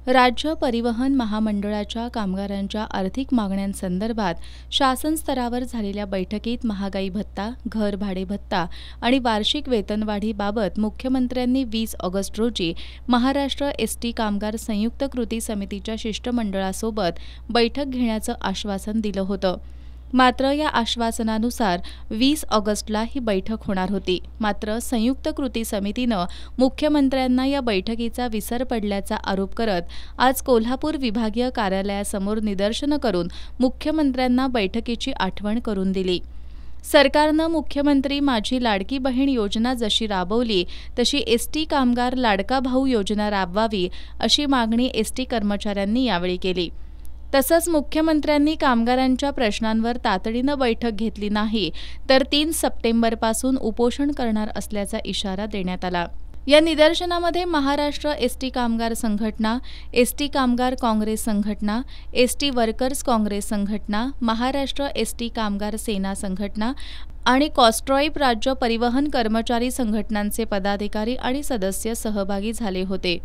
राज्य परिवहन महामंडळाच्या कामगारांच्या आर्थिक मागण्यांसंदर्भात शासन स्तरावर झालेल्या बैठकीत महागाई भत्ता, घर भाडे भत्ता आणि वार्षिक वेतनवाढीबाबत मुख्यमंत्र्यांनी 20 ऑगस्ट रोजी महाराष्ट्र एसटी कामगार संयुक्त कृती समितीच्या शिष्टमंडळासोबत बैठक घेण्याचं आश्वासन दिलं होतं. मात्र या आश्वासनानुसार 20 ऑगस्टला ही बैठक होणार होती. मात्र संयुक्त कृती समितीनं मुख्यमंत्र्यांना या बैठकीचा विसर पडल्याचा आरोप करत आज कोल्हापूर विभागीय कार्यालयासमोर निदर्शनं करून मुख्यमंत्र्यांना बैठकीची आठवण करून दिली. सरकारनं मुख्यमंत्री माझी लाडकी बहीण योजना जशी राबवली तशी एसटी कामगार लाडका भाऊ योजना राबवावी अशी मागणी एसटी कर्मचाऱ्यांनी यावेळी केली. तसंच मुख्यमंत्र्यांनी कामगारांच्या प्रश्नांवर तातडीनं बैठक घेतली नाही तर 3 सप्टेंबरपासून उपोषण करणार असल्याचा इशारा देण्यात आला. या निदर्शनामध्ये महाराष्ट्र एसटी कामगार संघटना, एसटी कामगार काँग्रेस संघटना, एसटी वर्कर्स काँग्रेस संघटना, महाराष्ट्र एसटी कामगार सेना संघटना आणि कॉस्ट्रॉईप राज्य परिवहन कर्मचारी संघटनांचे पदाधिकारी आणि सदस्य सहभागी झाले होते.